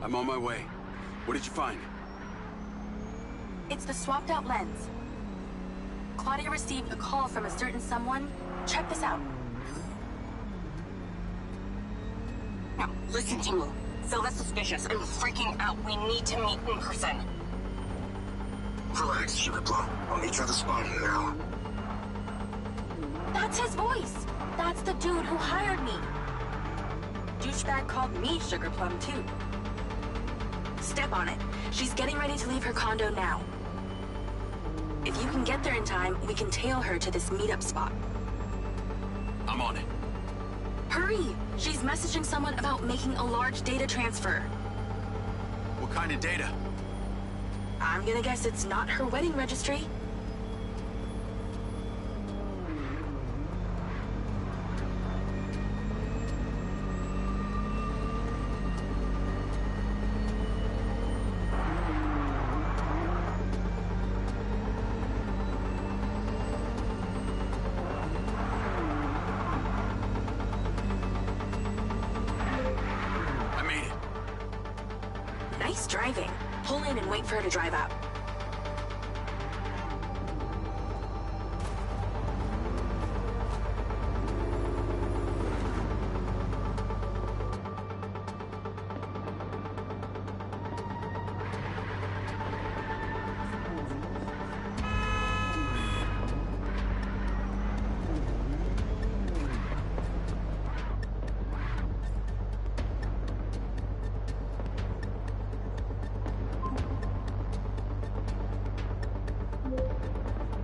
I'm on my way. What did you find? It's the swapped out lens. Claudia received a call from a certain someone. Check this out. Now, listen to me. Silva's suspicious. I'm freaking out. We need to meet in person. Relax, Sugar Plum. I'll meet you at the spot now. That's his voice. That's the dude who hired me. Douchebag called me Sugar Plum, too. Step on it. She's getting ready to leave her condo now. If you can get there in time, we can tail her to this meetup spot. I'm on it. Hurry! She's messaging someone about making a large data transfer. What kind of data? I'm gonna guess it's not her wedding registry. Nice driving. Pull in and wait for her to drive out.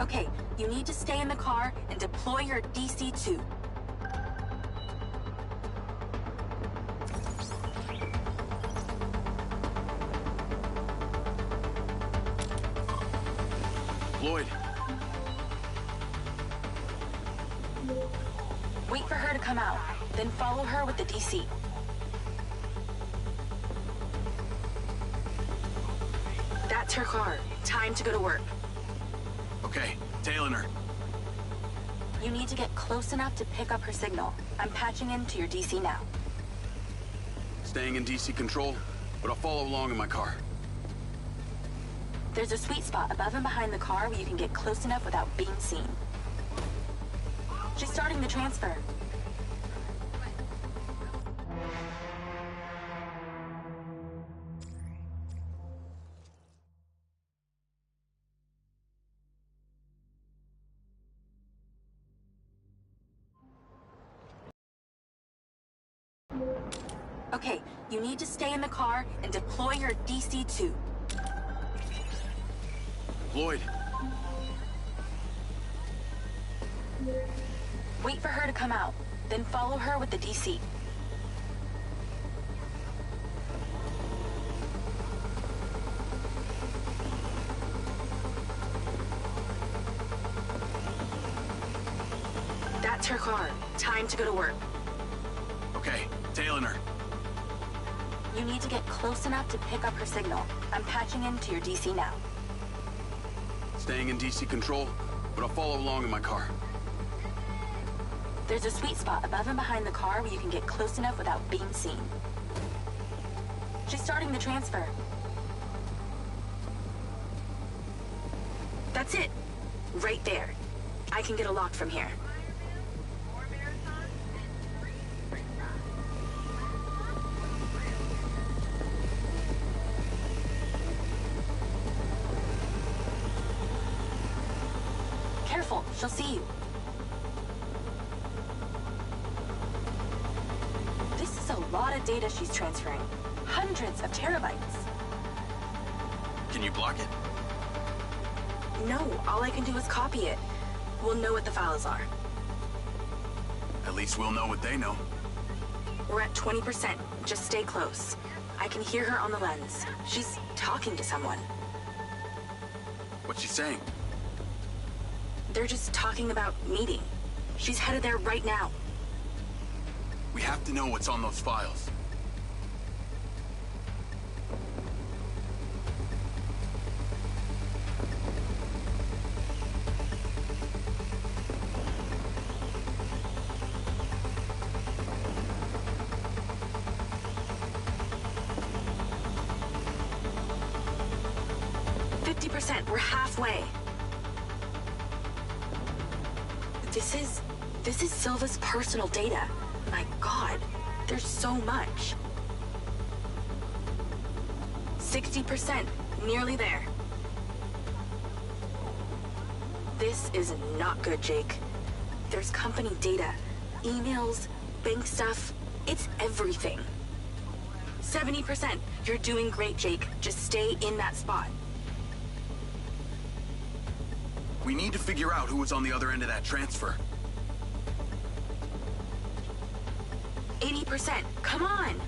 Okay, you need to stay in the car and deploy your DC-2. Lloyd. Wait for her to come out, then follow her with the DC. That's her car. Time to go to work. Okay, tailing her. You need to get close enough to pick up her signal. I'm patching into your DC now. Staying in DC control, but I'll follow along in my car. There's a sweet spot above and behind the car where you can get close enough without being seen. She's starting the transfer. Okay, you need to stay in the car and deploy your DC-2. Lloyd. Wait for her to come out, then follow her with the DC. That's her car. Time to go to work. Okay, tailing her. You need to get close enough to pick up her signal. I'm patching into your DC now. Staying in DC control, but I'll follow along in my car. There's a sweet spot above and behind the car where you can get close enough without being seen. She's starting the transfer. That's it. Right there. I can get a lock from here. Careful, she'll see you. This is a lot of data she's transferring. Hundreds of terabytes. Can you block it? No, all I can do is copy it. We'll know what the files are. At least we'll know what they know. We're at 20%. Just stay close. I can hear her on the lens. She's talking to someone. What's she saying? They're just talking about meeting. She's headed there right now. We have to know what's on those files. 20%. We're halfway. This is Silva's personal data. My God, there's so much. 60%, nearly there. This is not good, Jake. There's company data, emails, bank stuff. It's everything. 70%. You're doing great, Jake. Just stay in that spot. We need to figure out who was on the other end of that transfer. 80%. Come on.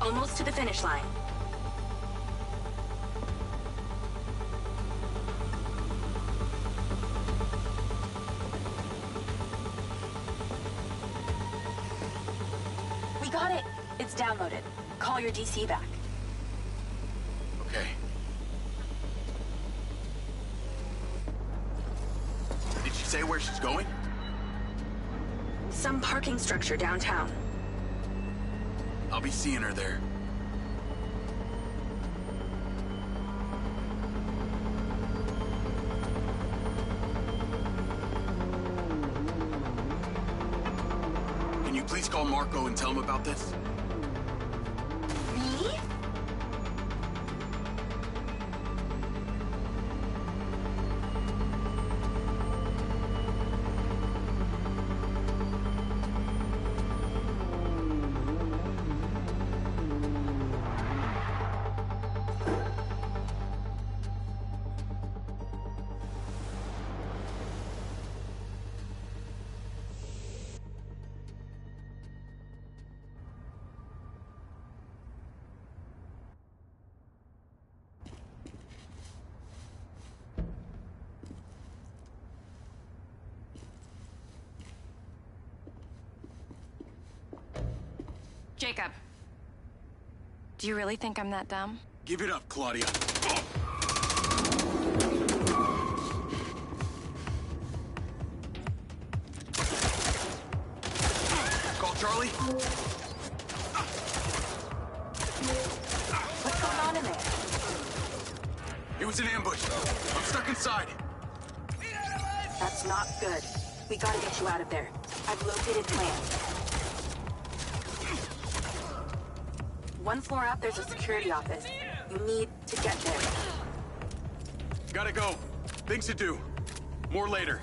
Almost to the finish line. We got it. It's downloaded. Call your DC back. Okay. Did she say where she's going? Some parking structure downtown. I'll be seeing her there. Can you please call Marco and tell him about this? Me? Jacob. Do you really think I'm that dumb? Give it up, Claudia. Call Charlie. What's going on in there? It was an ambush. I'm stuck inside. That's not good. We gotta get you out of there. I've located plan. One floor up, there's a security office. You need to get there. Gotta go. Things to do. More later.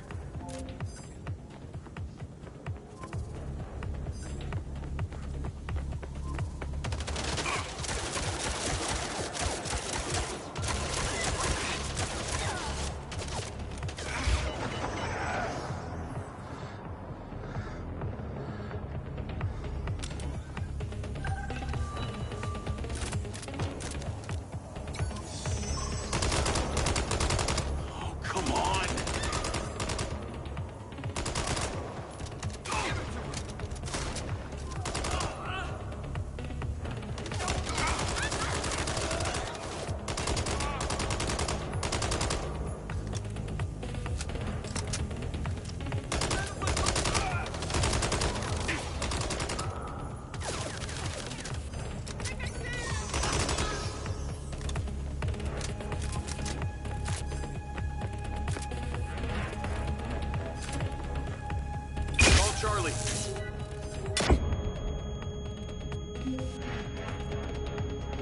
Charlie.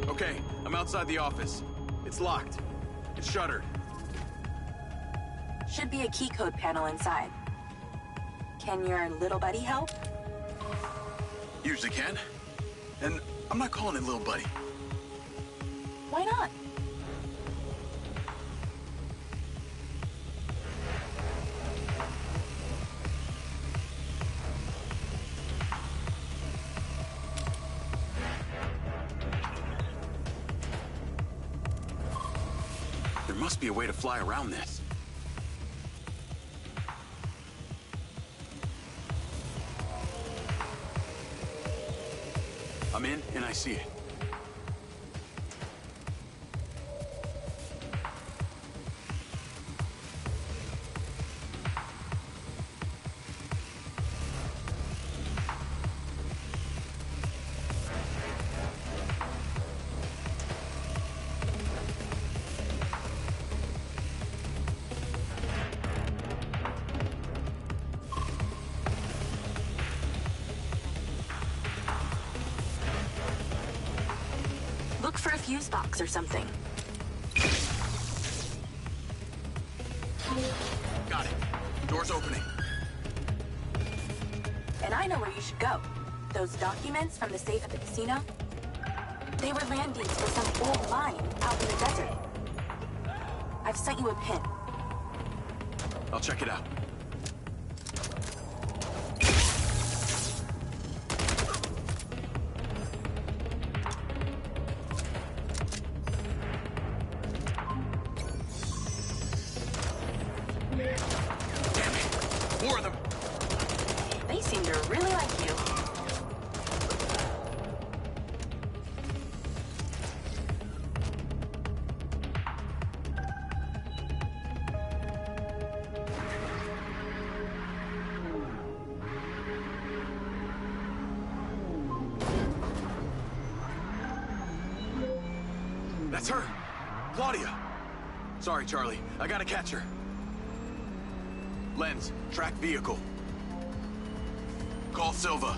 Okay, I'm outside the office. It's locked. It's shuttered. Should be a key code panel inside. Can your little buddy help? Usually can. And I'm not calling it little buddy. Why not? There must be a way to fly around this. I'm in, and I see it. Look for a fuse box or something. Got it. Door's opening. And I know where you should go. Those documents from the safe at the casino? They were landings for some old mine out in the desert. I've sent you a pin. I'll check it out. Damn it! More of them! They seem to really like you. That's her! Claudia! Sorry, Charlie. I gotta catch her. Lens, track vehicle. Call Silva.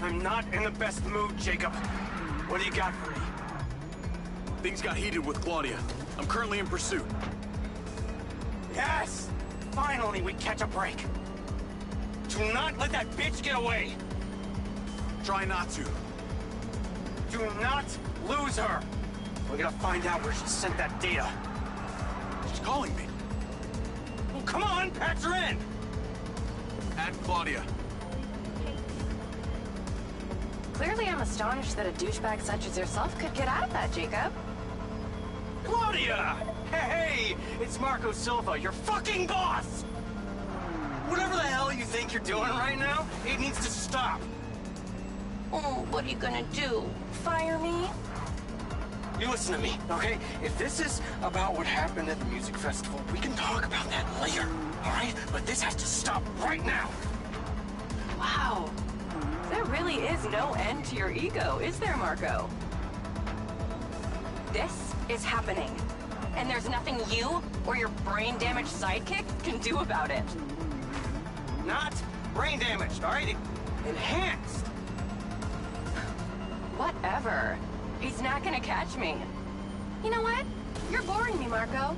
I'm not in the best mood, Jacob. What do you got for me? Things got heated with Claudia. I'm currently in pursuit. Yes! Finally, we catch a break. Do not let that bitch get away! Try not to. Do not lose her! We're gonna find out where she sent that data. She's calling me. Well, come on, patch her in! Add Claudia. Clearly, I'm astonished that a douchebag such as yourself could get out of that, Jacob. Claudia! Hey, it's Marco Silva, your fucking boss! Whatever the hell you think you're doing right now, it needs to stop. Oh, what are you gonna do? Fire me? You listen to me, okay? If this is about what happened at the music festival, we can talk about that later, all right? But this has to stop right now. Wow. There really is no end to your ego, is there, Marco? This is happening. And there's nothing you or your brain-damaged sidekick can do about it. Not brain damaged, all right? Enhanced. Whatever. He's not gonna catch me. You know what? You're boring me, Marco.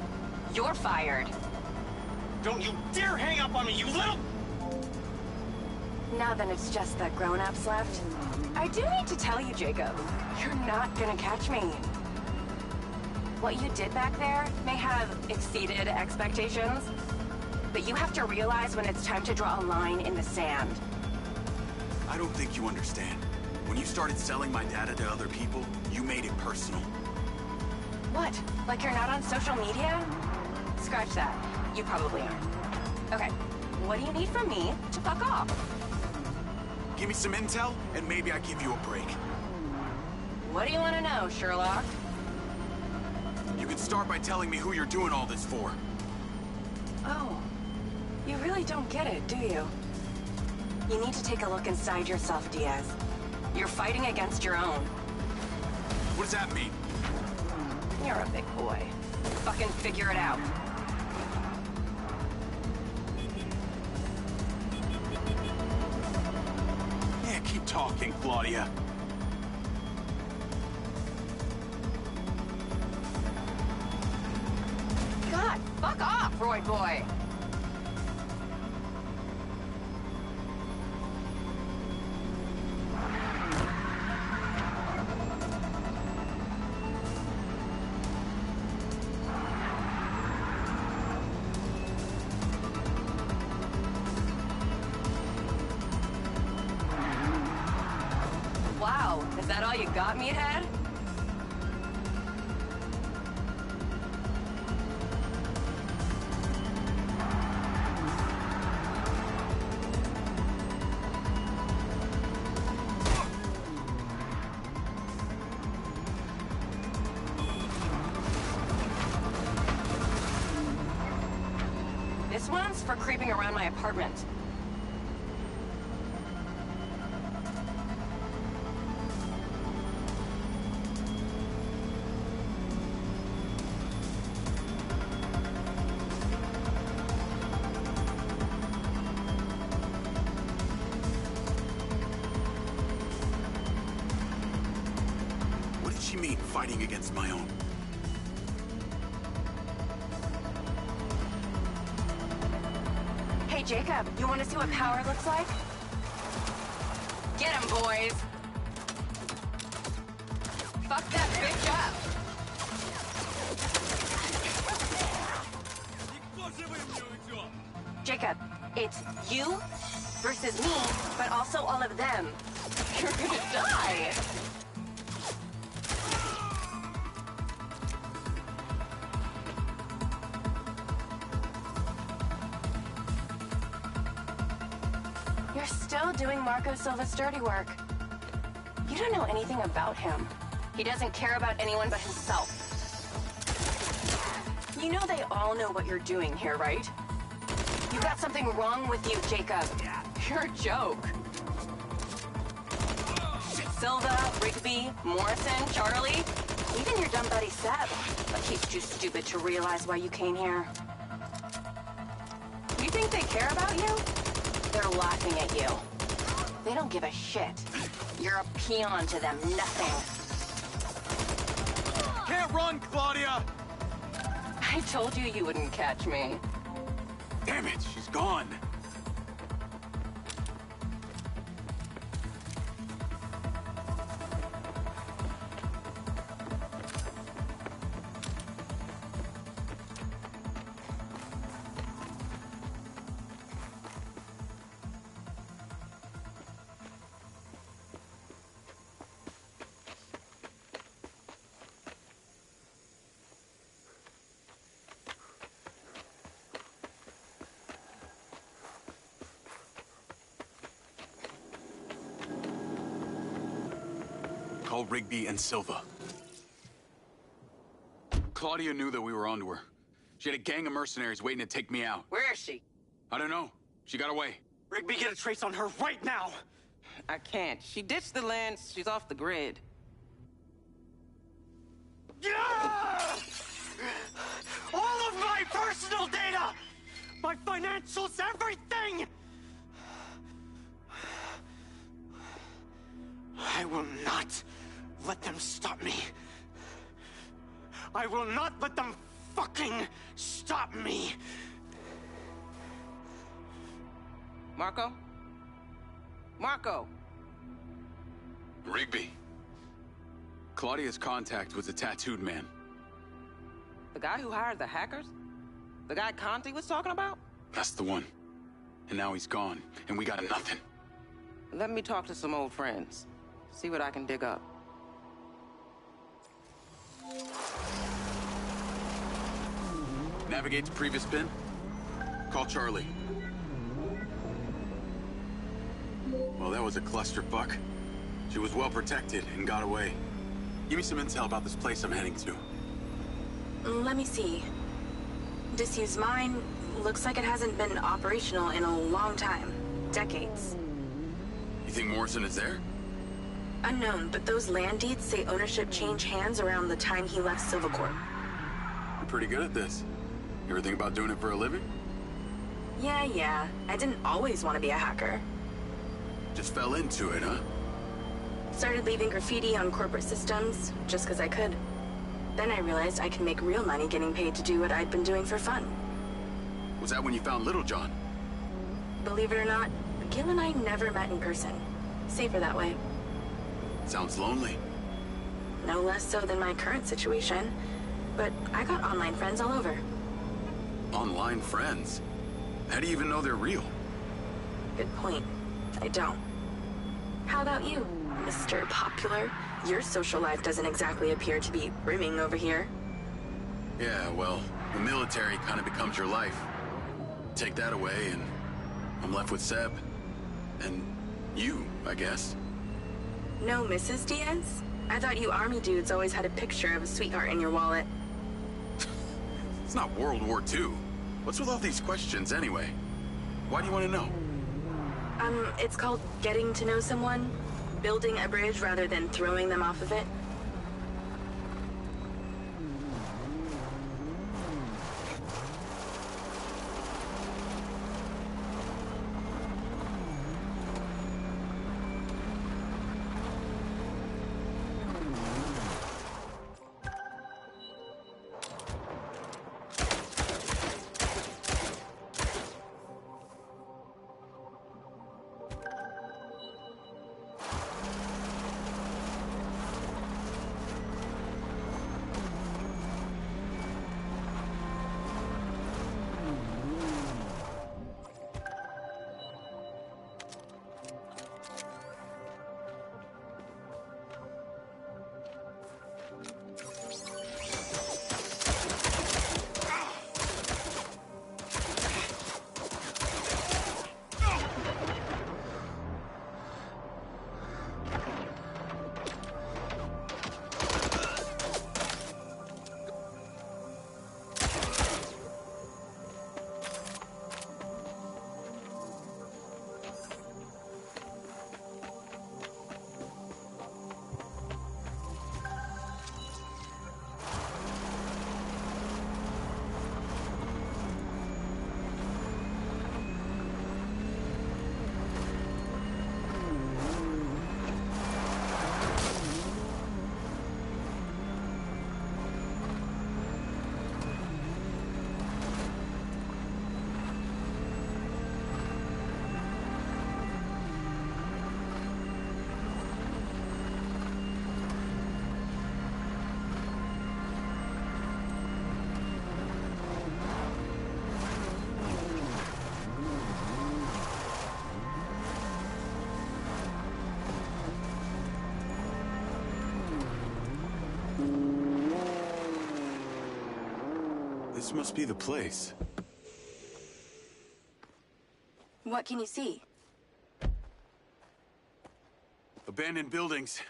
You're fired. Don't you dare hang up on me, you little... Now then it's just the grown-ups left. I do need to tell you, Jacob, you're not gonna catch me. What you did back there may have exceeded expectations, but you have to realize when it's time to draw a line in the sand. I don't think you understand. When you started selling my data to other people, you made it personal. What? Like you're not on social media? Scratch that. You probably aren't. Okay, what do you need from me to fuck off? Give me some intel, and maybe I give you a break. What do you want to know, Sherlock? You can start by telling me who you're doing all this for. Oh, you really don't get it, do you? You need to take a look inside yourself, Diaz. You're fighting against your own. What does that mean? You're a big boy. Fucking figure it out. Yeah, keep talking, Claudia. God, fuck off, Roy boy! Wow, is that all you got, meathead? This one's for creeping around my apartment. fighting against my own. Hey, Jacob, you want to see what power looks like? Get him, boys! Fuck that bitch up! Jacob, it's you versus me, but also all of them. You're gonna die! You're still doing Marco Silva's dirty work. You don't know anything about him. He doesn't care about anyone but himself. You know they all know what you're doing here, right? You got something wrong with you, Jacob. You're a joke. Silva, Rigby, Morrison, Charlie, even your dumb buddy Seb. But he's too stupid to realize why you came here. You think they care about you? They're laughing at you. They don't give a shit. You're a peon to them, nothing. Can't run, Claudia! I told you you wouldn't catch me. Damn it, she's gone. Call Rigby and Silva. Claudia knew that we were onto her. She had a gang of mercenaries waiting to take me out. Where is she? I don't know. She got away. Rigby, get a trace on her right now! I can't. She ditched the lens. She's off the grid. Yeah! All of my personal data! My financials, everything! I will not let them stop me. I will not let them fucking stop me. Marco? Marco! Rigby. Claudia's contact was a tattooed man. The guy who hired the hackers? The guy Conti was talking about? That's the one. And now he's gone, and we got nothing. Let me talk to some old friends. See what I can dig up. Navigate to previous pin. Call Charlie. Well, that was a clusterfuck. She was well protected and got away. Give me some intel about this place I'm heading to. Let me see. Disused mine. Looks like it hasn't been operational in a long time. Decades. You think Morrison is there? Unknown, but those land deeds say ownership changed hands around the time he left Silvacorp. You're pretty good at this. You ever think about doing it for a living? Yeah. I didn't always want to be a hacker. Just fell into it, huh? Started leaving graffiti on corporate systems, just because I could. Then I realized I can make real money getting paid to do what I'd been doing for fun. Was that when you found Little John? Believe it or not, Gil and I never met in person. Safer that way. Sounds lonely. No less so than my current situation. But I got online friends all over. Online friends? How do you even know they're real? Good point. I don't. How about you, Mr. Popular? Your social life doesn't exactly appear to be brimming over here. Yeah, well, the military kind of becomes your life. Take that away and I'm left with Seb. And you, I guess. No Mrs. Diaz? I thought you army dudes always had a picture of a sweetheart in your wallet. It's not World War II. What's with all these questions anyway? Why do you want to know? It's called getting to know someone. Building a bridge rather than throwing them off of it. This must be the place. What can you see? Abandoned buildings.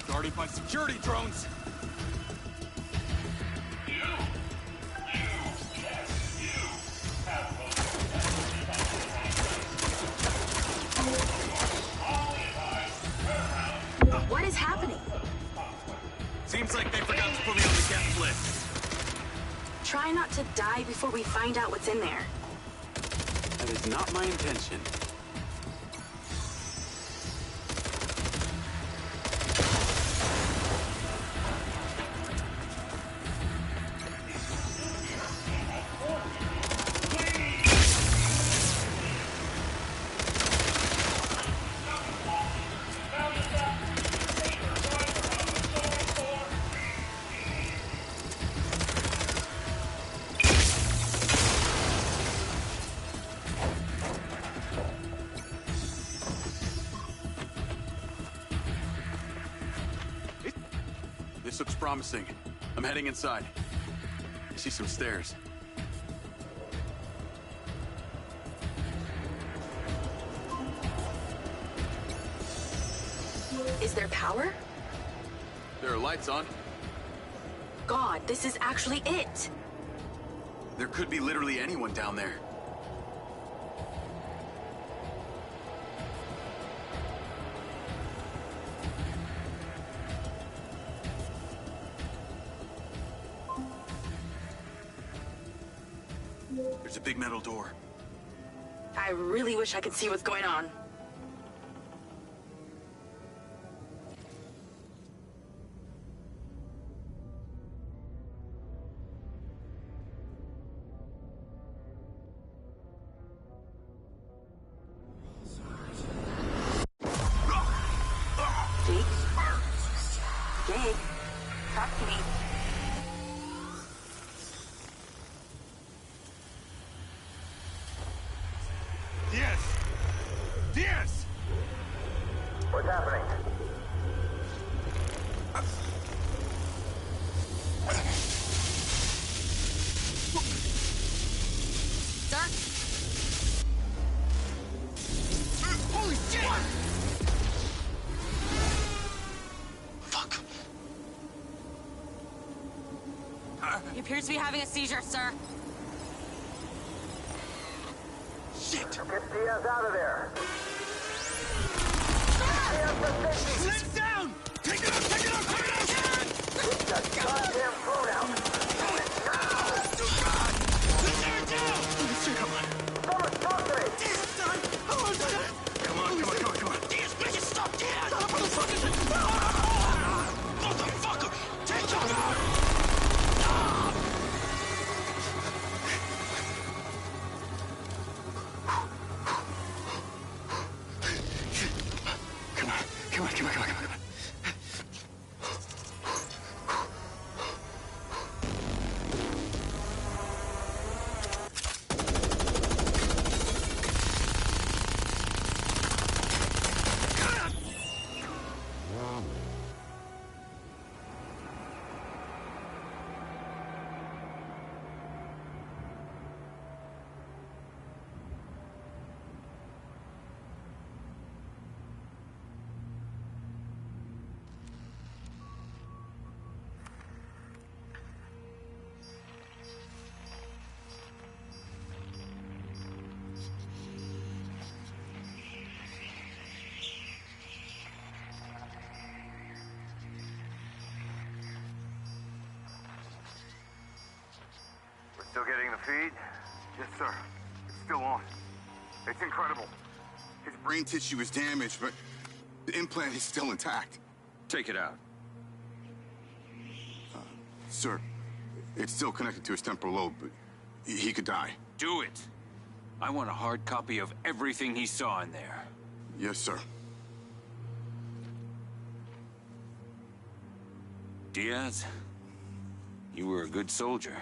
Guarded by security drones. What is happening? Seems like they forgot to put me on the guest list. Try not to die before we find out what's in there. That is not my intention. This looks promising. I'm heading inside. I see some stairs. Is there power? There are lights on. God, this is actually it. There could be literally anyone down there. There's a big metal door. I really wish I could see what's going on. Jake? Jake? Talk to me. Diaz! What's happening? Holy shit! Fuck. He appears to be having a seizure, sir. Get Diaz out of there. Let it down! Take it out! Take it out! Take it out! Get that goddamn phone out. Come on. Someone talk to me. Come on, come on, come on, come on. Diaz, bitch, stop, Diaz! Motherfucker! Take him out! Come on, come on, come on, come on, come on. Still getting the feed? Yes, sir. It's still on. It's incredible. His brain tissue is damaged, but the implant is still intact. Take it out. Sir, it's still connected to his temporal lobe, but he could die. Do it. I want a hard copy of everything he saw in there. Yes, sir. Diaz, you were a good soldier.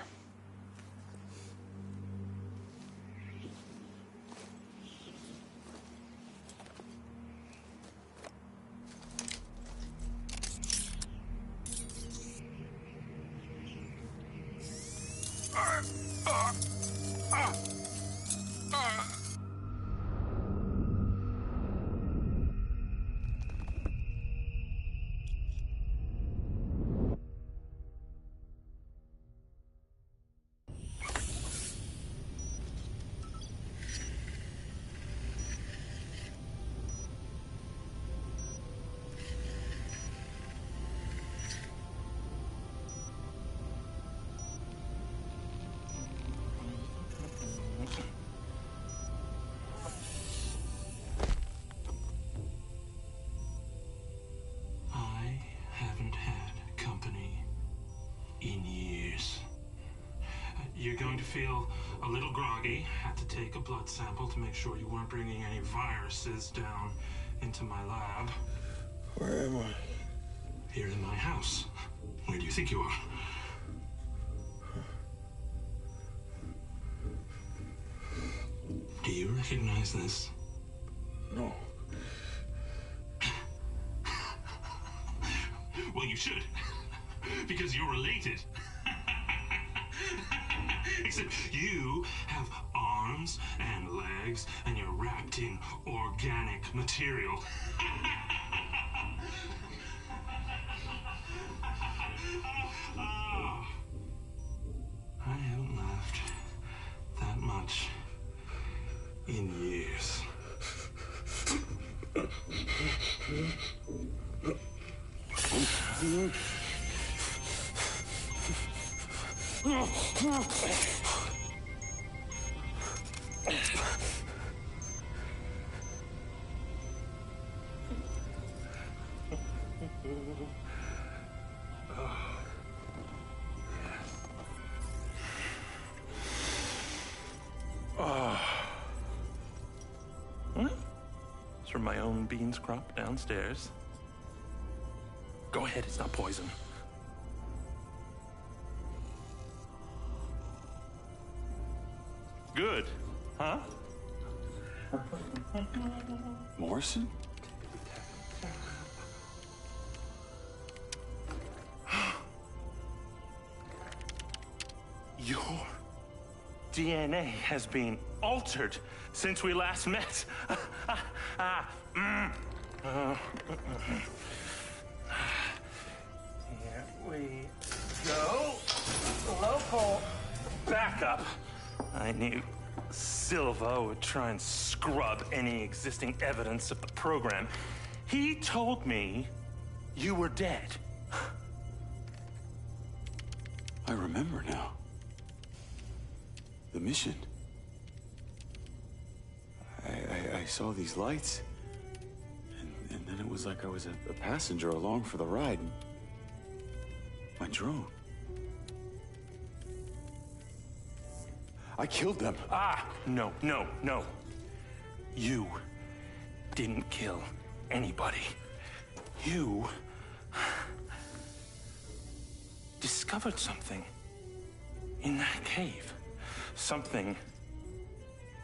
You're going to feel a little groggy. Had to take a blood sample to make sure you weren't bringing any viruses down into my lab. Where am I? Here in my house. Where do you think you are? Do you recognize this? No. Well, you should. Because you're related. Except you have arms and legs, and you're wrapped in organic material. I haven't laughed that much in years. It's from my own beans crop downstairs. Go ahead, it's not poison. Good, huh? Morrison? Your DNA has been altered since we last met. Here we go. Local backup. I knew Silva would try and scrub any existing evidence of the program. He told me you were dead. I remember now. The mission. I saw these lights, and then it was like I was a passenger along for the ride. My drone. I killed them. No. You didn't kill anybody. You discovered something in that cave. Something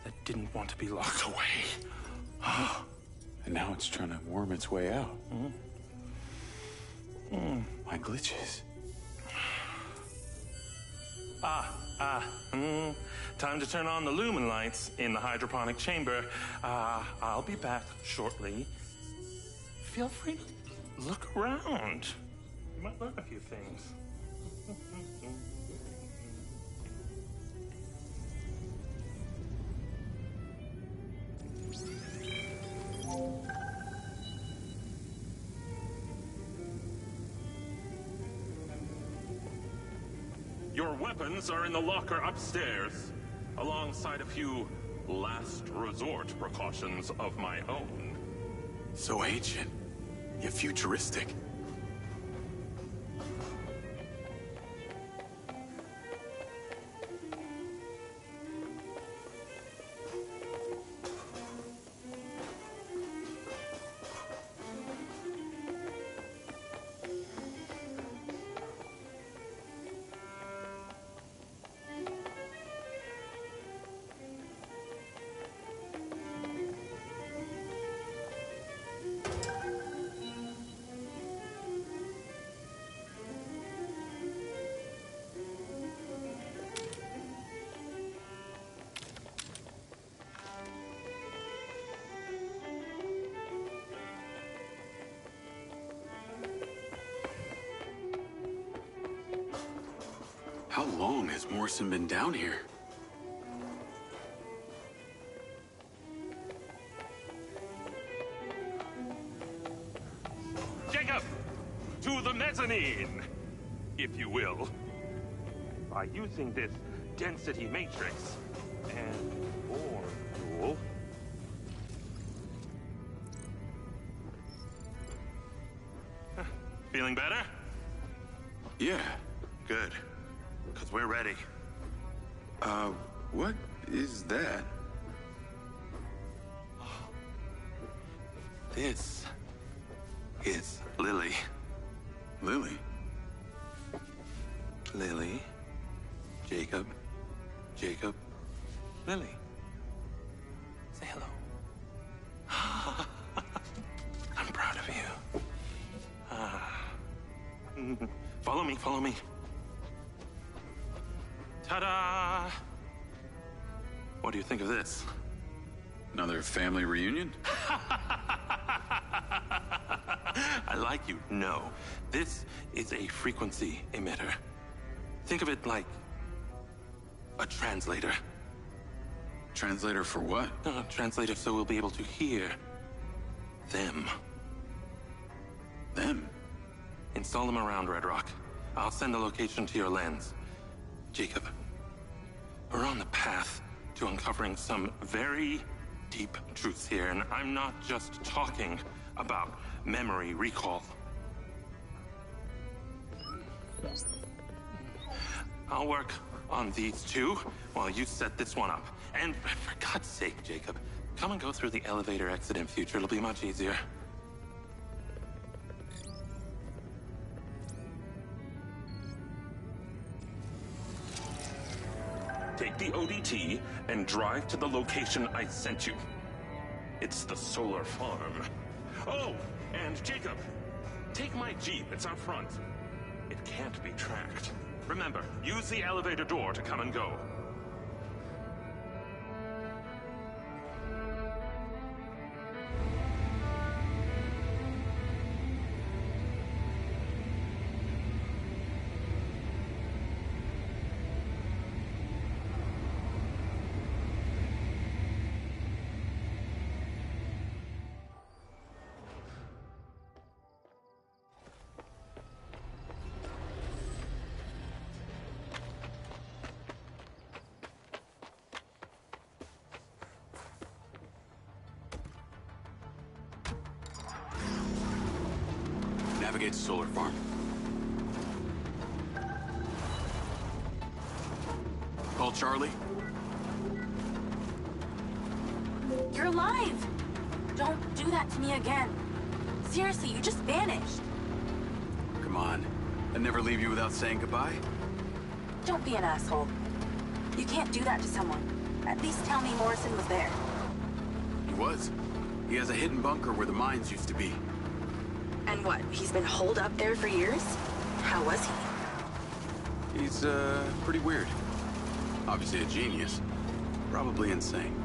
that didn't want to be locked away. And now it's trying to worm its way out. My glitches. Time to turn on the lumen lights in the hydroponic chamber. I'll be back shortly. Feel free to look around. You might learn a few things. Your weapons are in the locker upstairs, alongside a few last resort precautions of my own. So ancient, yet futuristic. long has Morrison been down here? Jacob! To the mezzanine, if you will. By using this density matrix and more fuel. Feeling better? Yeah. Good. Because we're ready. What is that? This is Lily. Lily? Lily. Jacob. Jacob. Lily. Say hello. I'm proud of you. Follow me, follow me. Ta-da! What do you think of this? Another family reunion? I like you. No. This is a frequency emitter. Think of it like a translator. Translator for what? Translator so we'll be able to hear them. Them? Install them around Red Rock. I'll send the location to your lens. Jacob, we're on the path to uncovering some very deep truths here, and I'm not just talking about memory recall. I'll work on these two while you set this one up. And for God's sake, Jacob, come and go through the elevator exit in future. It'll be much easier. Take the ODT and drive to the location I sent you. It's the solar farm. Oh, and Jacob, take my Jeep. It's out front. It can't be tracked. Remember, use the elevator door to come and go. Navigate to solar farm. Call Charlie. You're alive! Don't do that to me again. Seriously, you just vanished. Come on. I'd never leave you without saying goodbye. Don't be an asshole. You can't do that to someone. At least tell me Morrison was there. He was. He has a hidden bunker where the mines used to be. And what, he's been holed up there for years? How was he? He's, pretty weird. Obviously a genius. Probably insane.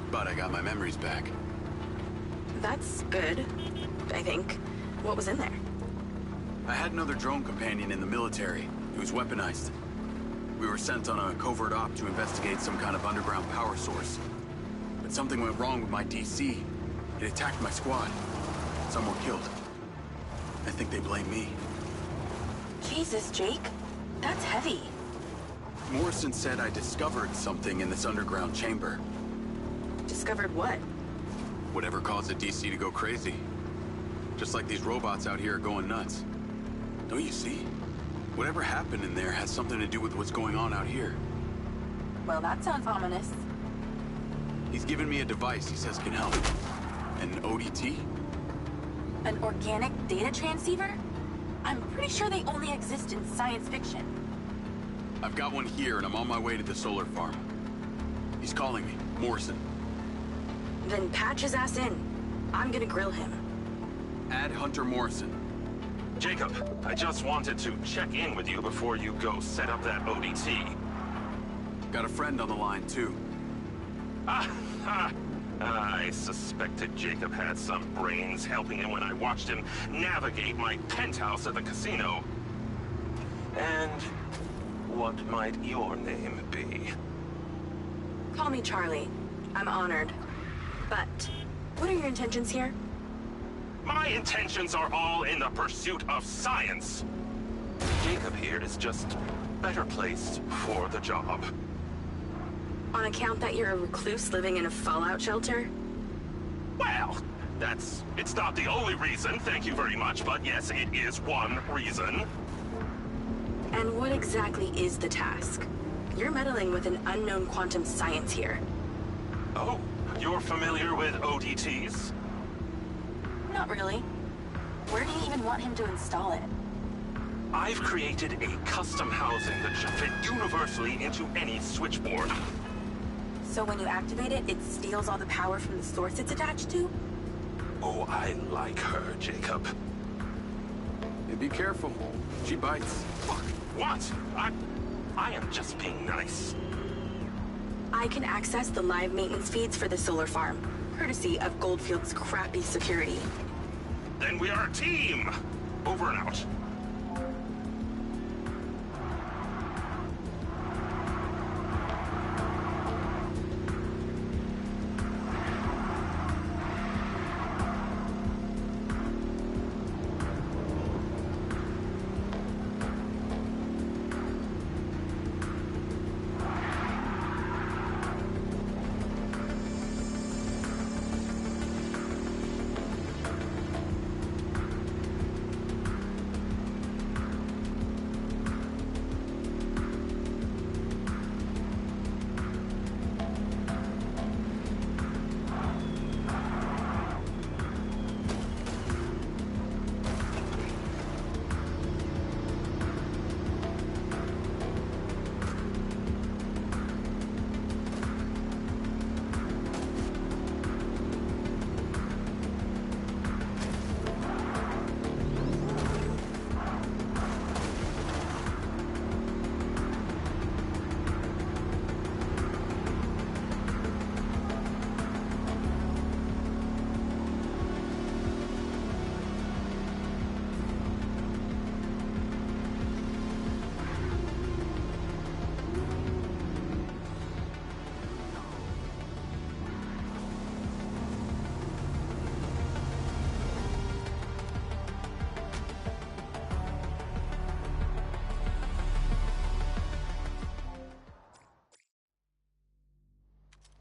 But I got my memories back. That's good, I think. What was in there? I had another drone companion in the military. He was weaponized. We were sent on a covert op to investigate some kind of underground power source. But something went wrong with my DC. It attacked my squad. Some were killed. I think they blame me. Jesus, Jake. That's heavy. Morrison said I discovered something in this underground chamber. Discovered what? Whatever caused the DC to go crazy. Just like these robots out here are going nuts. Don't you see? Whatever happened in there has something to do with what's going on out here. Well, that sounds ominous. He's given me a device he says can help. An ODT? An organic data transceiver? I'm pretty sure they only exist in science fiction. I've got one here and I'm on my way to the solar farm. He's calling me. Morrison. Then patch his ass in. I'm gonna grill him. Add Hunter Morrison. Jacob, I just wanted to check in with you before you go set up that ODT. Got a friend on the line, too. I suspected Jacob had some brains helping him when I watched him navigate my penthouse at the casino. And what might your name be? Call me Charlie. I'm honored. But what are your intentions here? My intentions are all in the pursuit of science. Jacob here is just better placed for the job. On account that you're a recluse living in a fallout shelter? Well, it's not the only reason, thank you very much, but yes, it is one reason. And what exactly is the task? You're meddling with an unknown quantum science here. Oh, you're familiar with ODTs? Not really. Where do you even want him to install it? I've created a custom housing that should fit universally into any switchboard. So when you activate it, it steals all the power from the source it's attached to? Oh, I like her, Jacob. Hey, be careful. She bites. Fuck, what? I am just being nice. I can access the live maintenance feeds for the solar farm, courtesy of Goldfield's crappy security. Then we are a team! Over and out.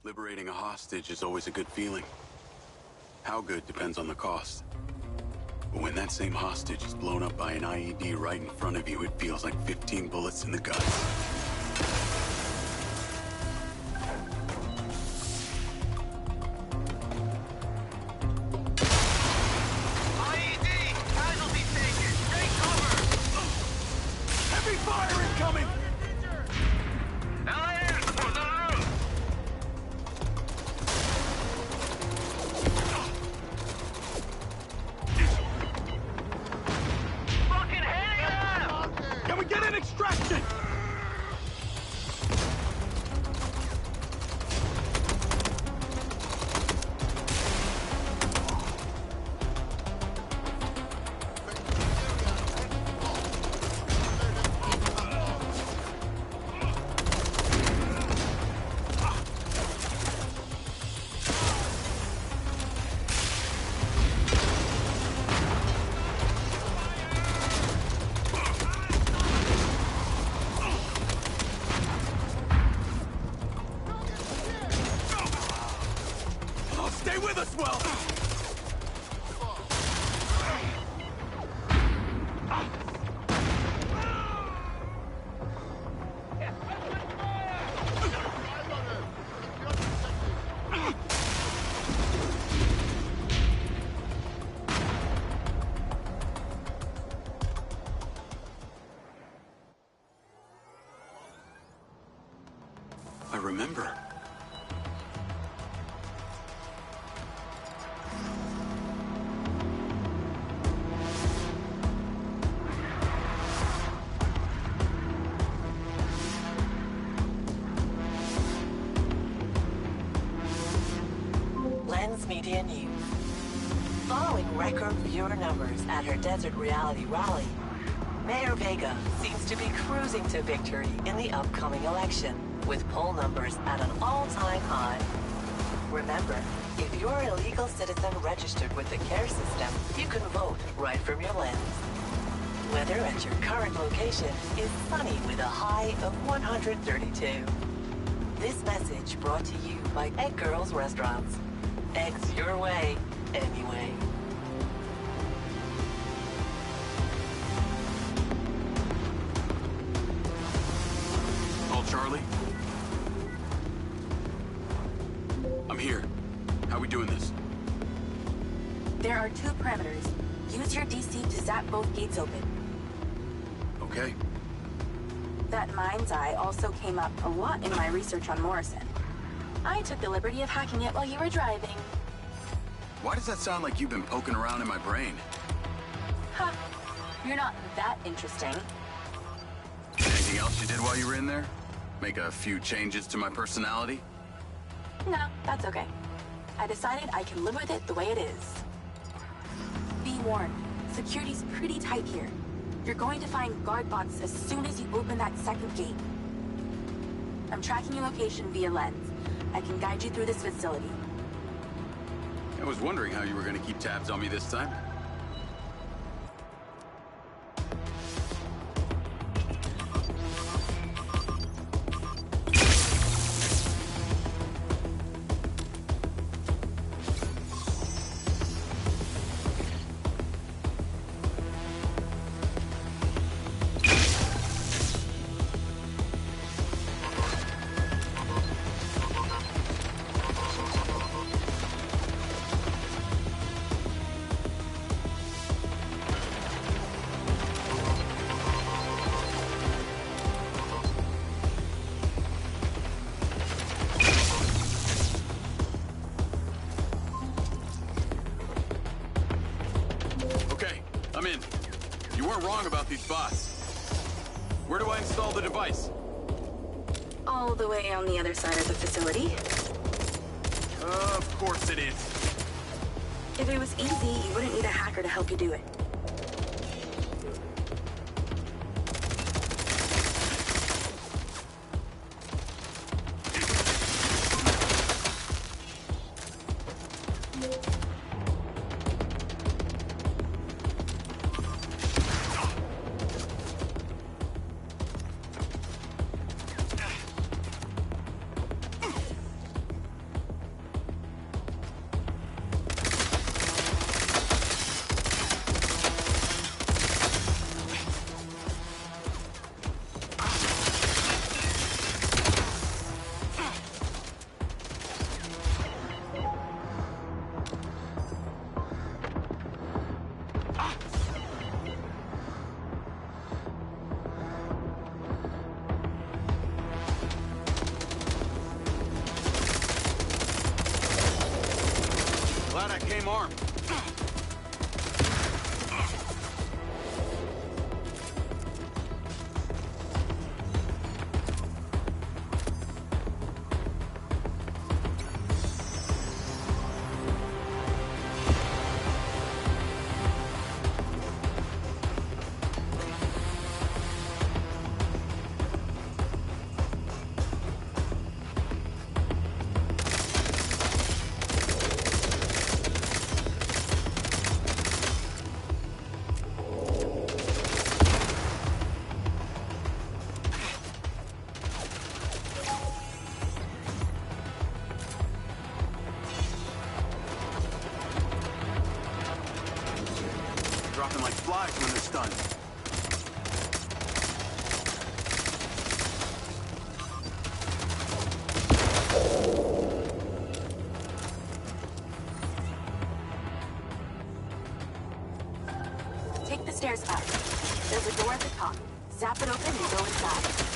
Liberating a hostage is always a good feeling. How good depends on the cost. But when that same hostage is blown up by an IED right in front of you, it feels like 15 bullets in the guts. I remember. Lens Media News. Following record viewer numbers at her Desert Reality Rally, Mayor Vega seems to be cruising to victory in the upcoming election, with poll numbers at an all-time high. Remember, if you're a legal citizen registered with the CARE system, you can vote right from your lens. Weather at your current location is sunny with a high of 132. This message brought to you by Egg Girls Restaurants. Eggs your way, anyway. Call Charlie? I'm here. How we doing this? There are 2 parameters. Use your DC to zap both gates open. Okay. That Mindseye also came up a lot in my research on Morrison. I took the liberty of hacking it while you were driving. Why does that sound like you've been poking around in my brain? Ha! You're not that interesting. Anything else you did while you were in there? Make a few changes to my personality? No, that's okay. I decided I can live with it the way it is. Be warned, security's pretty tight here. You're going to find guard bots as soon as you open that second gate. I'm tracking your location via lens. I can guide you through this facility. I was wondering how you were going to keep tabs on me this time. I'm in. You weren't wrong about these bots. Where do I install the device? All the way on the other side of the facility. Of course it is. If it was easy, you wouldn't need a hacker to help you do it. Glad I came armed. Dropping like flies when they're stunned. Take the stairs up. There's a door at the top. Zap it open and go inside.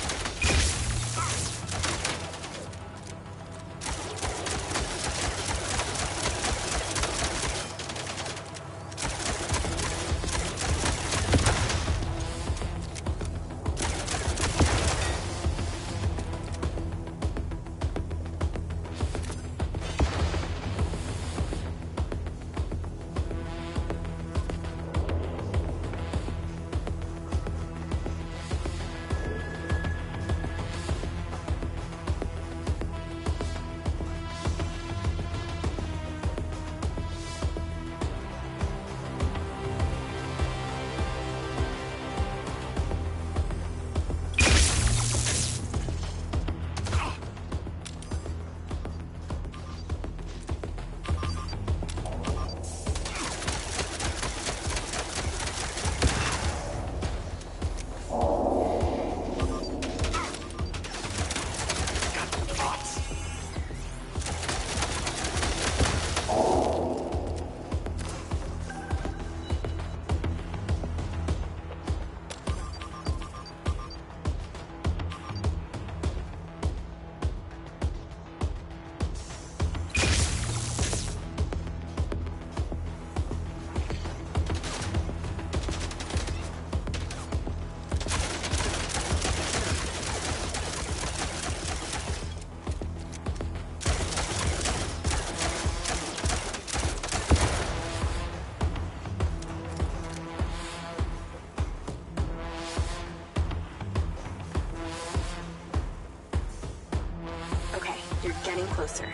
getting closer.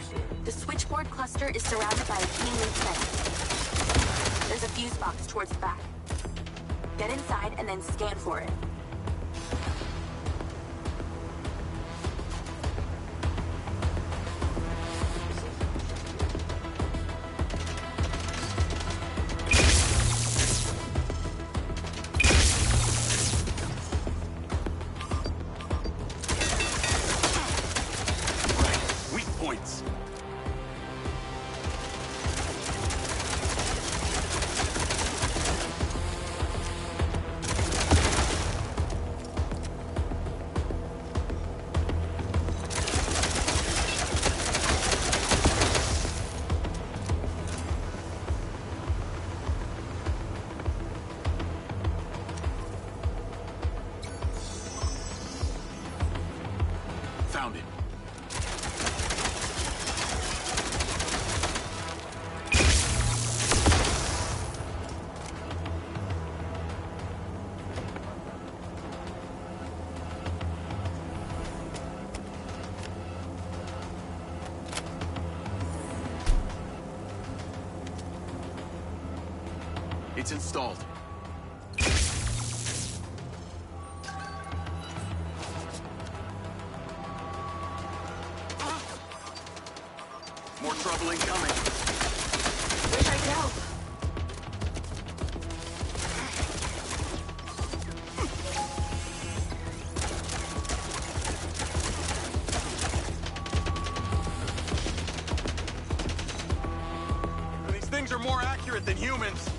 The switchboard cluster is surrounded by a key link fence. There's a fuse box towards the back. Get inside and then scan for it. Found it. It's installed. More trouble incoming. Wish I could help. These things are more accurate than humans.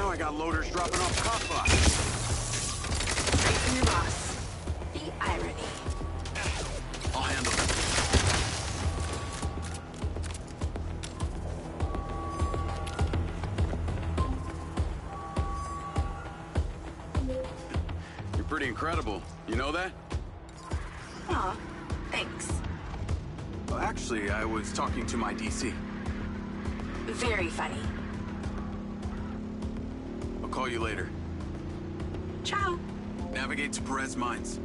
I got loaders dropping off cop box. Straight from your boss. The irony. I'll handle it. You're pretty incredible. You know that? Aw, thanks. Well, actually, I was talking to my DC. Very funny. Call you later. Ciao. Navigate to Perez Mines.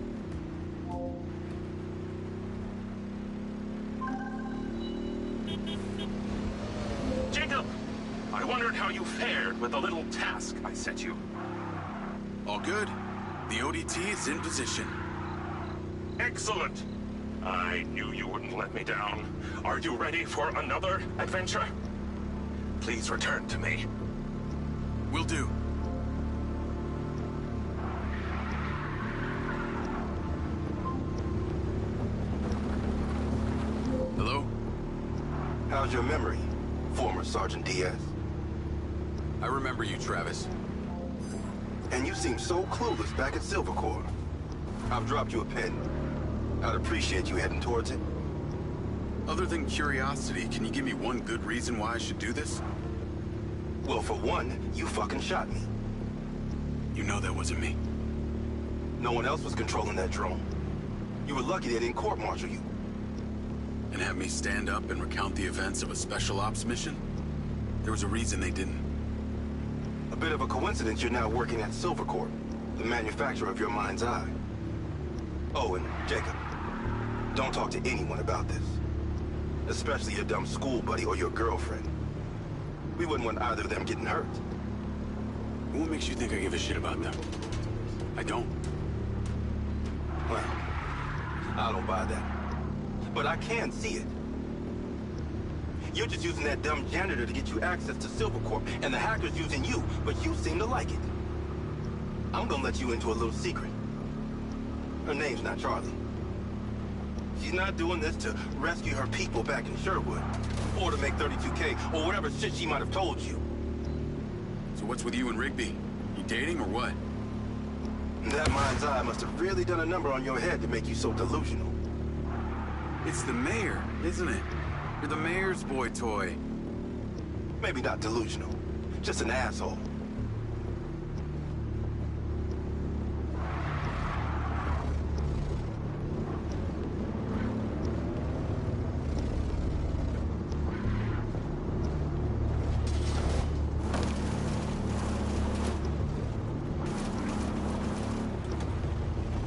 Jacob! I wondered how you fared with the little task I set you. All good. The ODT is in position. Excellent! I knew you wouldn't let me down. Are you ready for another adventure? Please return to me. Will do. Hello? How's your memory, former Sergeant Diaz? I remember you, Travis. And you seem so clueless back at Silver Corps. I've dropped you a pin. I'd appreciate you heading towards it. Other than curiosity, can you give me one good reason why I should do this? Well, for one, you fucking shot me. You know that wasn't me. No one else was controlling that drone. You were lucky they didn't court-martial you. And have me stand up and recount the events of a special ops mission? There was a reason they didn't. A bit of a coincidence you're now working at Silver Corps, the manufacturer of your Mindseye. Oh, and Jacob, don't talk to anyone about this. Especially your dumb school buddy or your girlfriend. We wouldn't want either of them getting hurt. What makes you think I give a shit about them? I don't. Well, I don't buy that. But I can see it. You're just using that dumb janitor to get you access to Silver Corp, and the hacker's using you, but you seem to like it. I'm gonna let you into a little secret. Her name's not Charlie. She's not doing this to rescue her people back in Sherwood, or to make 32K, or whatever shit she might have told you. So what's with you and Rigby? You dating or what? That Mindseye must have really done a number on your head to make you so delusional. It's the mayor, isn't it? You're the mayor's boy toy. Maybe not delusional. Just an asshole.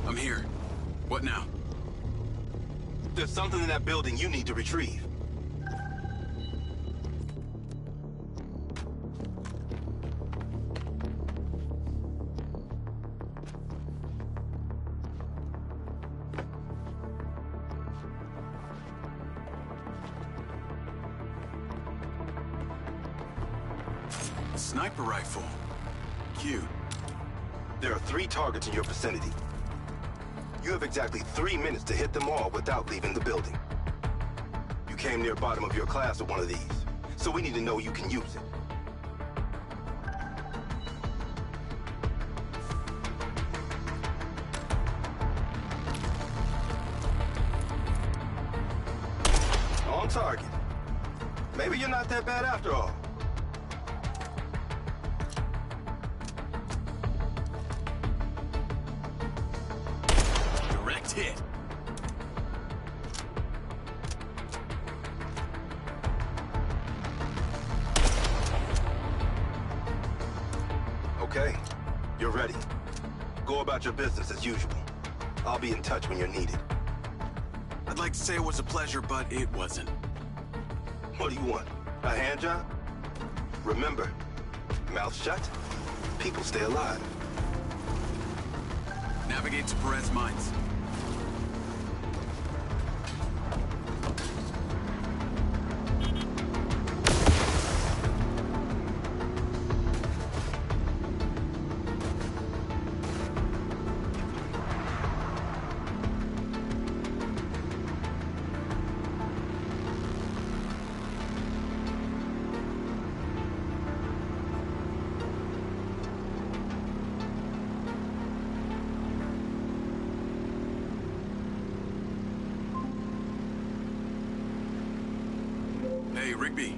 I'm here. What now? There's something in that building you need to retrieve. A sniper rifle. Cute. There are 3 targets in your vicinity. You have exactly 3 minutes to hit them all without leaving the building. You came near bottom of your class with one of these, so we need to know you can use it. On target. Maybe you're not that bad after all. Direct hit. Okay, you're ready. Go about your business as usual. I'll be in touch when you're needed. I'd like to say it was a pleasure, but it wasn't. What do you want? A hand job? Remember, mouth shut, people stay alive. Navigate to Perez Mines. Hey, Rigby.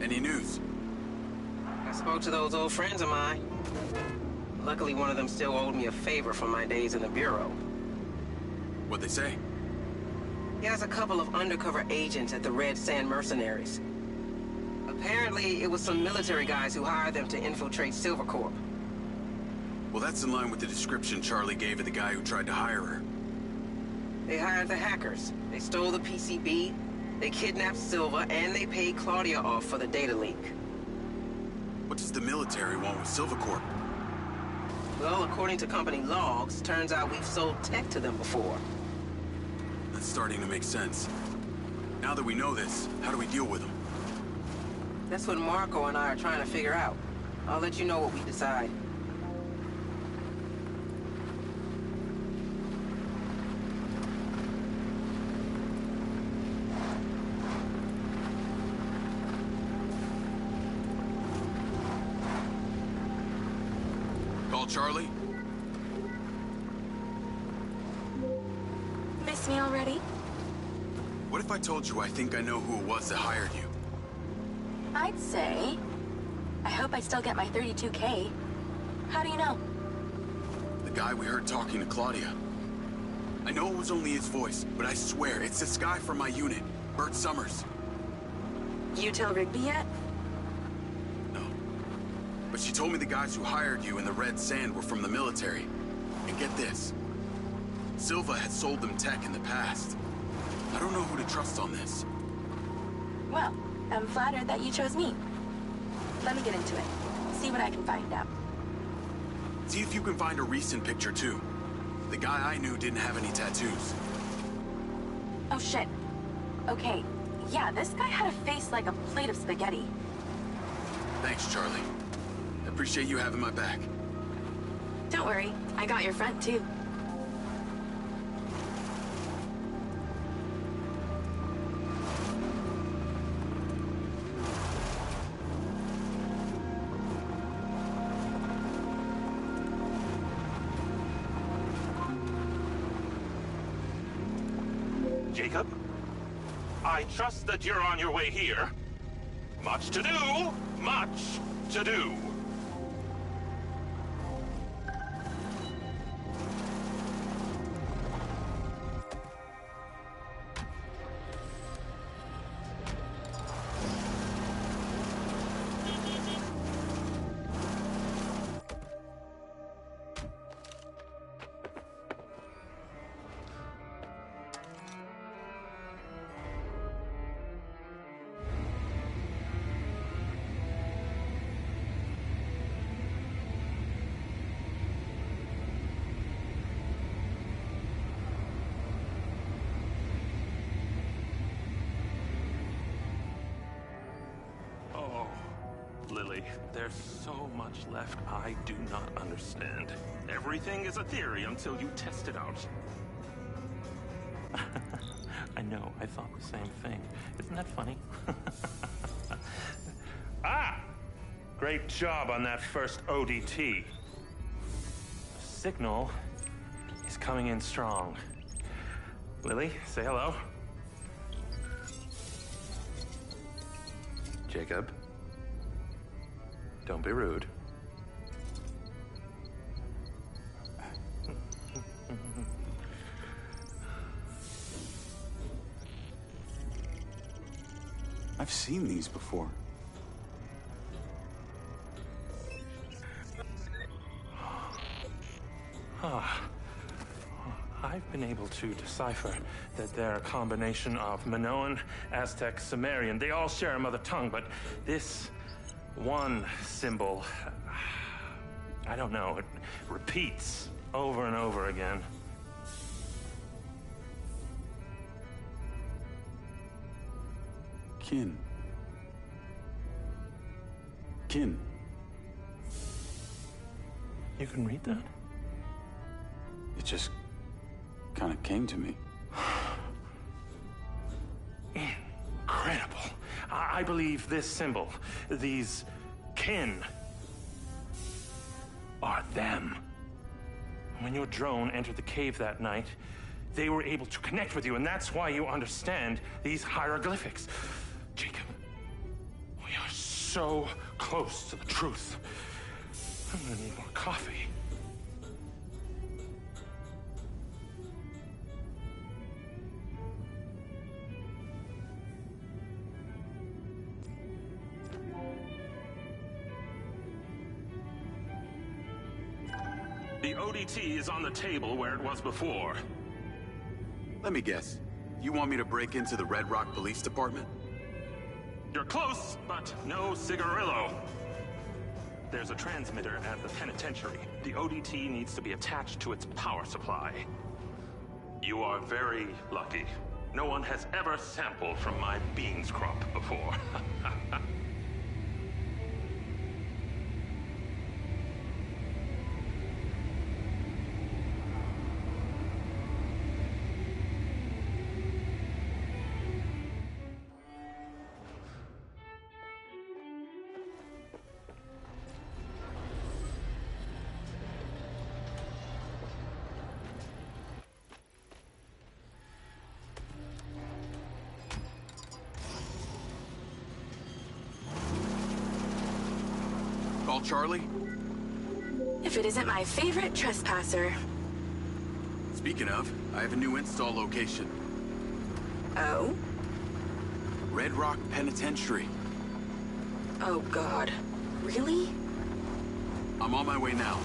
Any news? I spoke to those old friends of mine. Luckily, one of them still owed me a favor from my days in the Bureau. What'd they say? He has a couple of undercover agents at the Red Sand Mercenaries. Apparently, it was some military guys who hired them to infiltrate Silvercorp. Well, that's in line with the description Charlie gave of the guy who tried to hire her. They hired the hackers. They stole the PCB, they kidnapped Silva, and they paid Claudia off for the data leak. What does the military want with Silvercorp? Well, according to company logs, turns out we've sold tech to them before. That's starting to make sense. Now that we know this, how do we deal with them? That's what Marco and I are trying to figure out. I'll let you know what we decide. Call Charlie? Miss me already? What if I told you I think I know who it was that hired you? I'd say... I hope I still get my 32K. How do you know? The guy we heard talking to Claudia. I know it was only his voice, but I swear it's this guy from my unit, Bert Summers. You tell Rigby yet? No. But she told me the guys who hired you in the Red Sand were from the military. And get this. Silva had sold them tech in the past. I don't know who to trust on this. Well, I'm flattered that you chose me. Let me get into it. See what I can find out. See if you can find a recent picture, too. The guy I knew didn't have any tattoos. Oh, shit. Okay, yeah, this guy had a face like a plate of spaghetti. Thanks, Charlie. I appreciate you having my back. Don't worry, I got your front, too. Jacob? I trust that you're on your way here. Much to do, much to do. Lily, there's so much left I do not understand. Everything is a theory until you test it out. I know, I thought the same thing. Isn't that funny? Ah! Great job on that first ODT. The signal is coming in strong. Lily, say hello. Jacob, don't be rude. I've seen these before. I've been able to decipher that they're a combination of Minoan, Aztec, Sumerian. They all share a mother tongue, but this one symbol, I don't know, it repeats over and over again. Kin. Kin. You can read that? It just kind of came to me. Incredible. I believe this symbol, these kin, are them. When your drone entered the cave that night, they were able to connect with you, and that's why you understand these hieroglyphics. Jacob, we are so close to the truth. I'm gonna need more coffee. The ODT is on the table where it was before. Let me guess. You want me to break into the Red Rock Police Department? You're close, but no cigarillo. There's a transmitter at the penitentiary. The ODT needs to be attached to its power supply. You are very lucky. No one has ever sampled from my beans crop before. Call Charlie? If it isn't my favorite trespasser. Speaking of, I have a new install location. Oh? Red Rock Penitentiary. Oh, God. Really? I'm on my way now.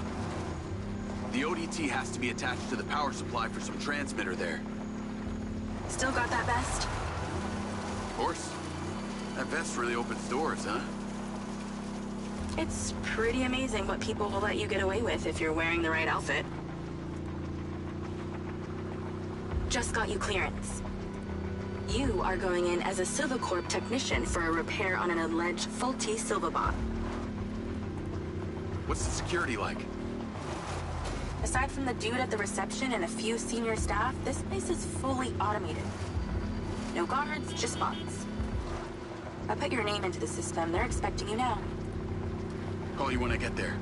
The ODT has to be attached to the power supply for some transmitter there. Still got that vest? Of course. That vest really opens doors, huh? It's pretty amazing what people will let you get away with if you're wearing the right outfit. Just got you clearance. You are going in as a Silvacorp technician for a repair on an alleged faulty Silvabot. What's the security like? Aside from the dude at the reception and a few senior staff, this place is fully automated. No guards, just bots. I put your name into the system. They're expecting you now. Call you when I get there.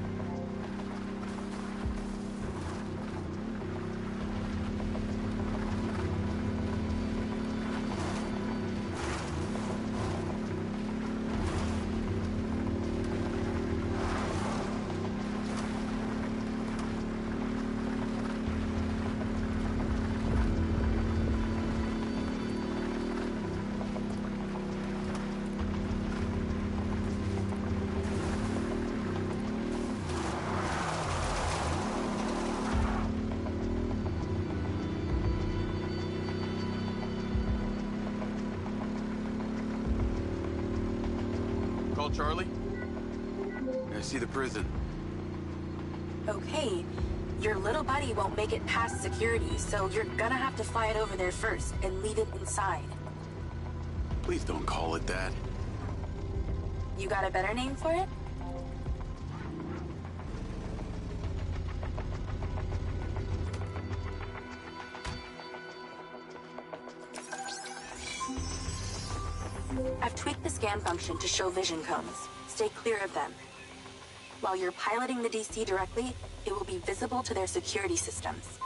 call Charlie? I see the prison. Okay, your little buddy won't make it past security, so you're gonna have to fly it over there first and leave it inside. Please don't call it that. You got a better name for it? I've tweaked the scan function to show vision cones. Stay clear of them. While you're piloting the DC directly, it will be visible to their security systems.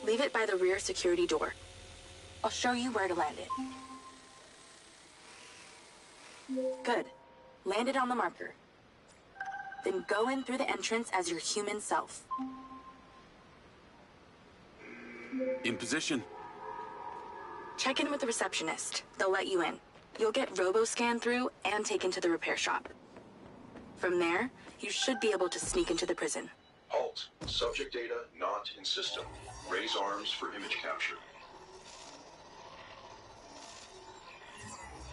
Leave it by the rear security door. I'll show you where to land it. Good. Land it on the marker. Then go in through the entrance as your human self. In position. Check in with the receptionist. They'll let you in. You'll get robo-scanned through and taken to the repair shop. From there, you should be able to sneak into the prison. Halt. Subject data not in system. Raise arms for image capture.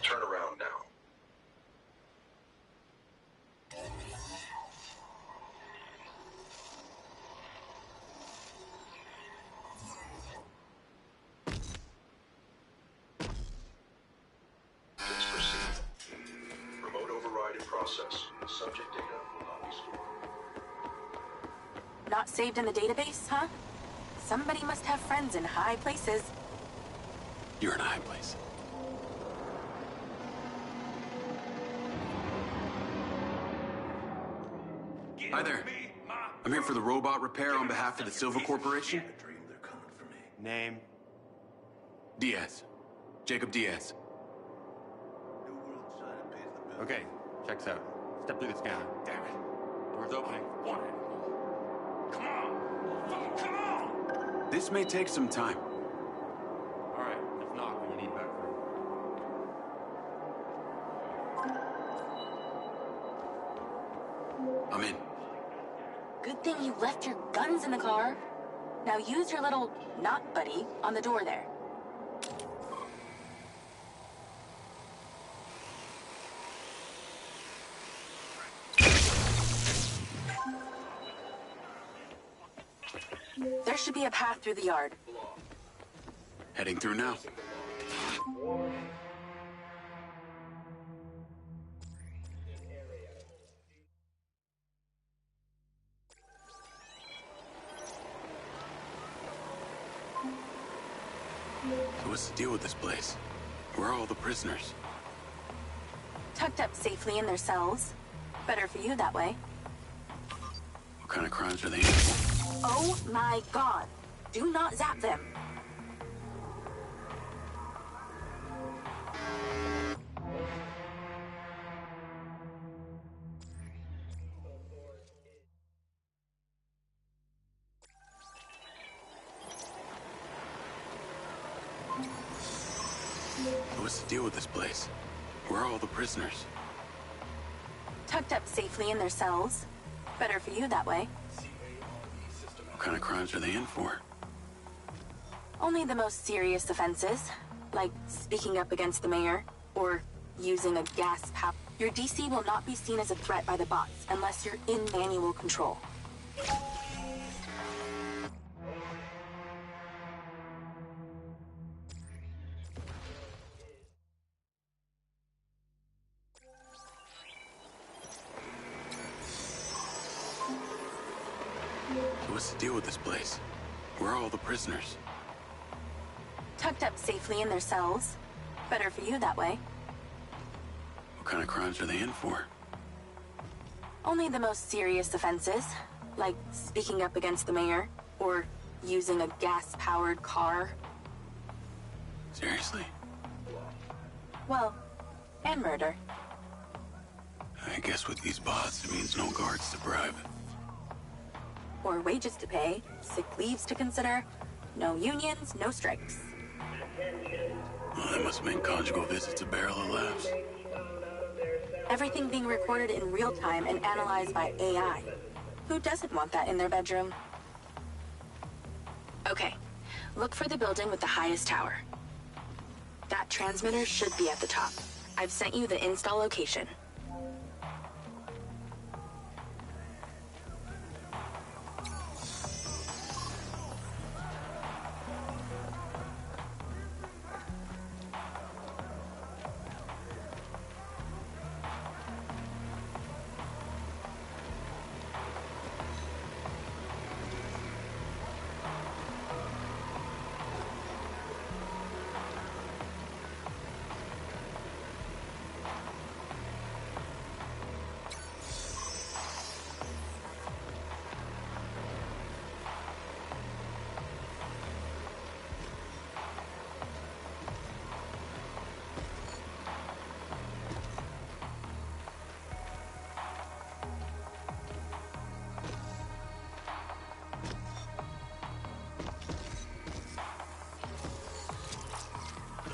Turn around now. Let's proceed. Remote override in process. Subject data will not be stored. Not saved in the database, huh? Somebody must have friends in high places. You're in a high place. Hi there. I'm here for the robot repair on behalf of the Silva Corporation. Name? Diaz. Jacob Diaz. Okay, checks out. Step through the scanner. Damn it. Door's opening. Come on! Come on! This may take some time. All right, let's knock when you need back room. I'm in. Good thing you left your guns in the car. Now use your little knot buddy on the door there. There should be a path through the yard. Heading through now. So what's the deal with this place? Where are all the prisoners? Tucked up safely in their cells. Better for you that way. What kind of crimes are they in for? Oh my god. Do not zap them. So what's the deal with this place? Where are all the prisoners? Tucked up safely in their cells. Better for you that way. What kind of crimes are they in for? Only the most serious offenses, like speaking up against the mayor, or using a gas power. Your DC will not be seen as a threat by the bots unless you're in manual control. So what's the deal with this place? Where are all the prisoners? Tucked up safely in their cells. Better for you that way. What kind of crimes are they in for? Only the most serious offenses, like speaking up against the mayor, or using a gas-powered car. Seriously? Well, and murder. I guess with these bots, it means no guards to bribe. Or wages to pay, sick leaves to consider, no unions, no strikes. Well, that must mean conjugal visits a barrel of laughs. Everything being recorded in real time and analyzed by AI. Who doesn't want that in their bedroom? Okay, look for the building with the highest tower. That transmitter should be at the top. I've sent you the install location.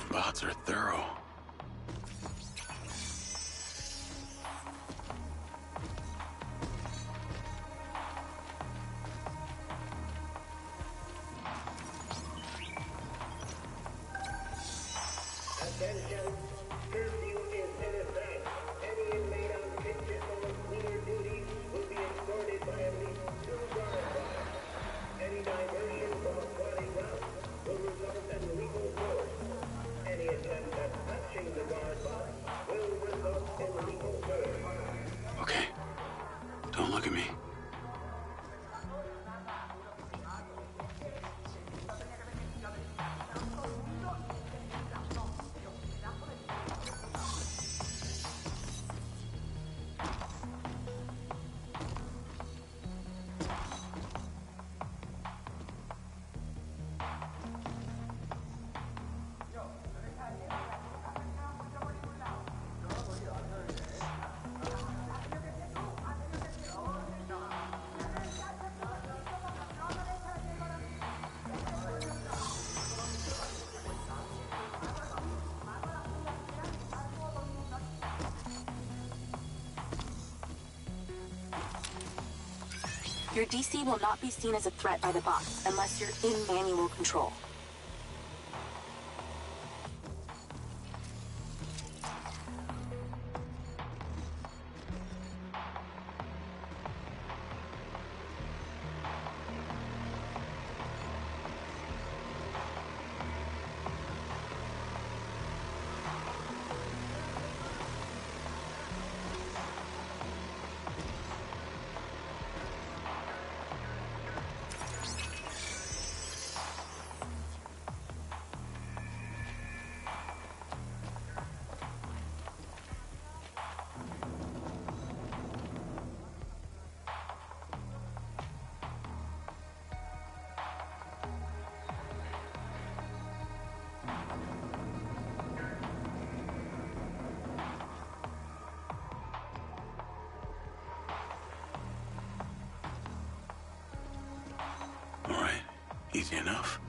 Bots are thorough. Attention, curfew is in effect. Any inmate on kitchen or cleaner duty will be escorted by at least 2 guard bars. Any diversion from aquatic route will result in legal force. Any attempt at touching the guard box will result in legal force. Okay. Don't look at me. Your DC will not be seen as a threat by the bots unless you're in manual control. Easy enough.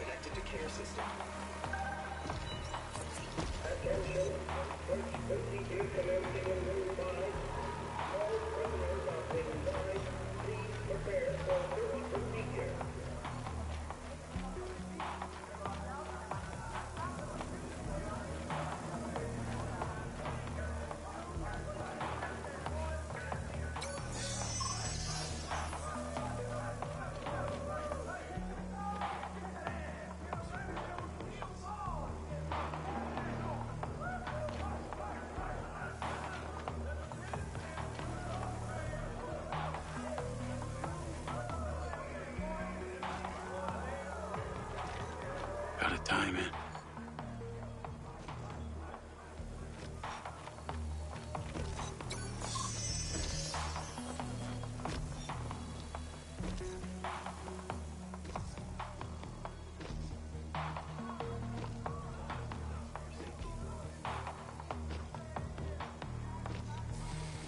Connected to care system. Attention, search procedure commencing in room 5. All prisoners are inside. Please prepare for search procedure. Gotta time it.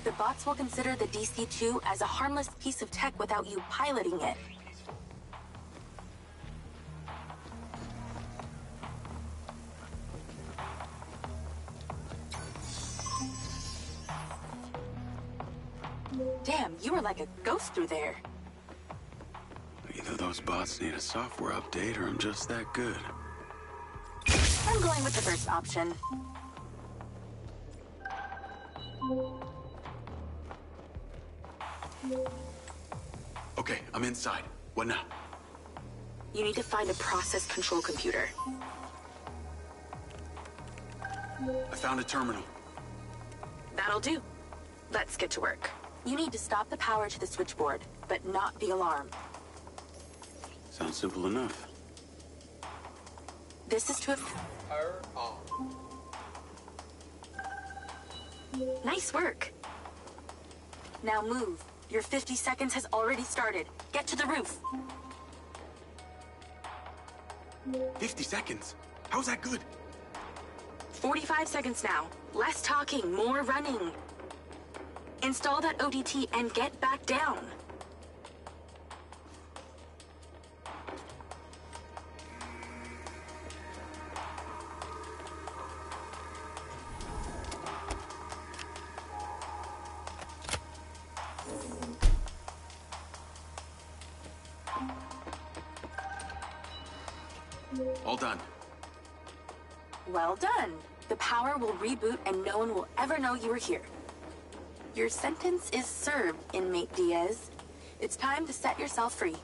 The bots will consider the DC-2 as a harmless piece of tech without you piloting it. Damn, you were like a ghost through there. Either those bots need a software update or I'm just that good. I'm going with the first option. Okay, I'm inside. What now? You need to find a process control computer. I found a terminal. That'll do. Let's get to work. You need to stop the power to the switchboard, but not the alarm. Sounds simple enough. This is to Her off. Nice work. Now move. Your 50 seconds has already started. Get to the roof. 50 seconds? How's that good? 45 seconds now. Less talking, more running. Install that ODT and get back down. All done. Well done. The power will reboot and no one will ever know you were here. Your sentence is served, inmate Diaz. It's time to set yourself free.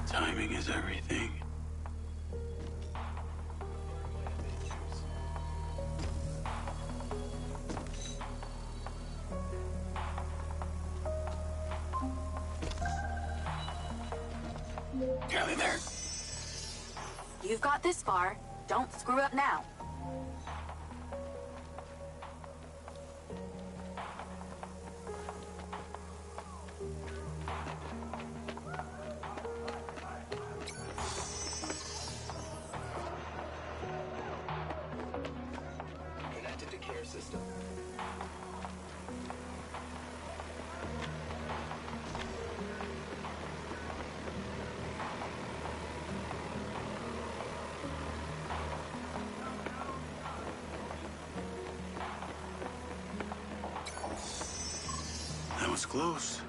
Timing is everything. Nearly there. You've got this far. Don't screw up now. Connected to care system. That was close.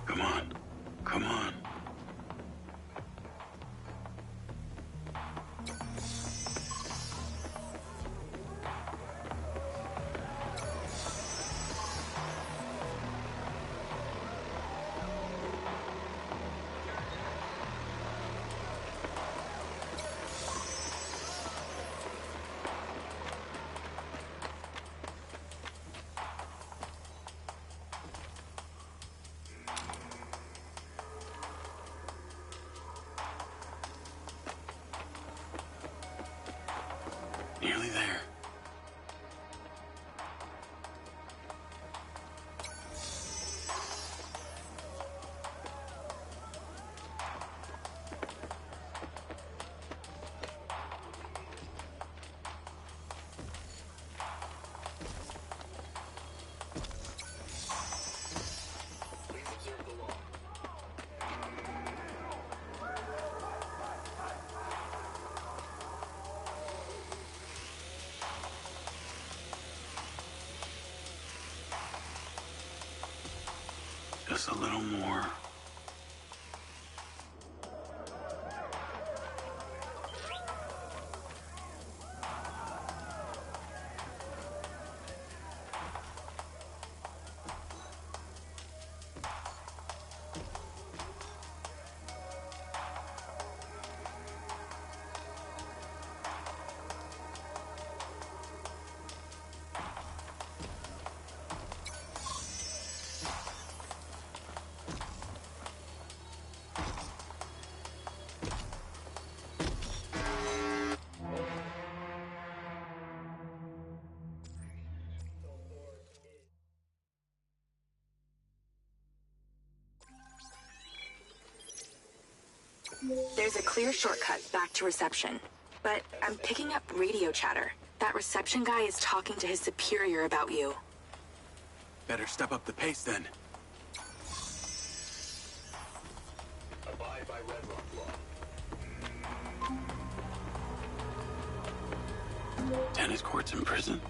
Come on. Come on. Just a little more. There's a clear shortcut back to reception, but I'm picking up radio chatter. That reception guy is talking to his superior about you. Better step up the pace then. Abide by Red Rock law. Tennis courts in prison?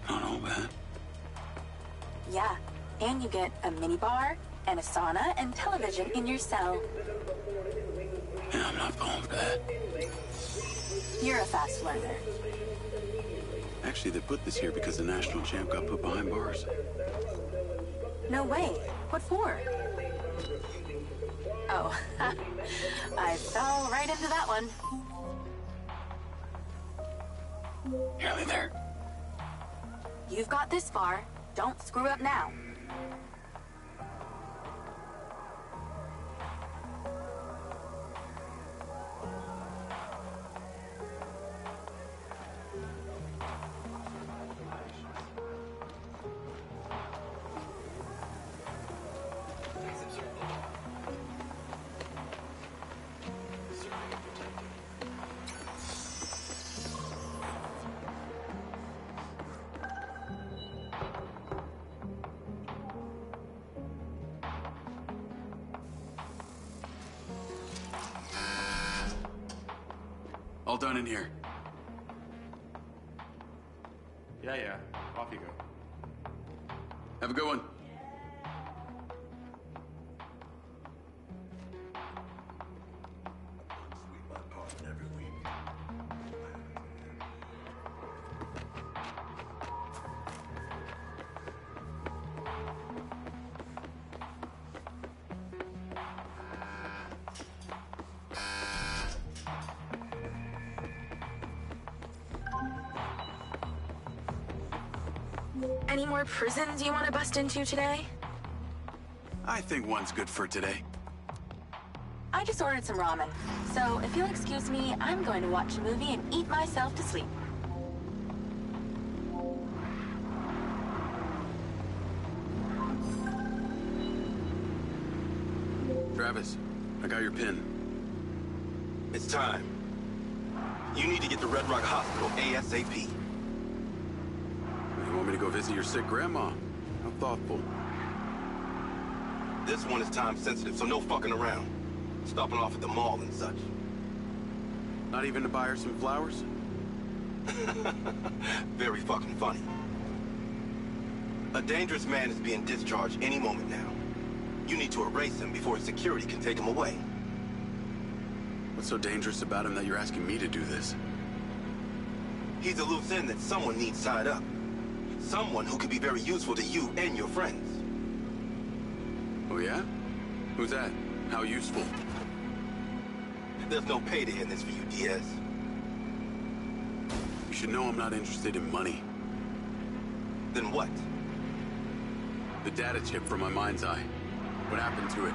Not all bad. Yeah, and you get a minibar and a sauna and television in your cell. Yeah, I'm not falling for that. You're a fast learner. Actually, they put this here because the national champ got put behind bars. No way. What for? Oh, I fell right into that one. Nearly there. You've got this far. Don't screw up now. All done in here. Yeah. Off you go. Have a good one. Sweep my apartment every week. Any more prisons you want to bust into today? I think one's good for today. I just ordered some ramen. So if you'll excuse me, I'm going to watch a movie and eat myself to sleep. Travis, I got your pin. It's time. You need to get to Red Rock Hospital ASAP. You want me to go visit your sick grandma? How thoughtful. This one is time sensitive, so no fucking around. Stopping off at the mall and such. Not even to buy her some flowers? Very fucking funny. A dangerous man is being discharged any moment now. You need to erase him before his security can take him away. What's so dangerous about him that you're asking me to do this? He's a loose end that someone needs tied up. Someone who could be very useful to you and your friends. Oh yeah? Who's that? How useful? There's no payday in this for you, Diaz. You should know I'm not interested in money. Then what? The data chip from my Mindseye. What happened to it?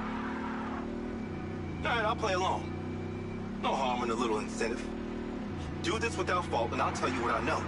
Alright, I'll play along. No harm in a little incentive. Do this without fault and I'll tell you what I know.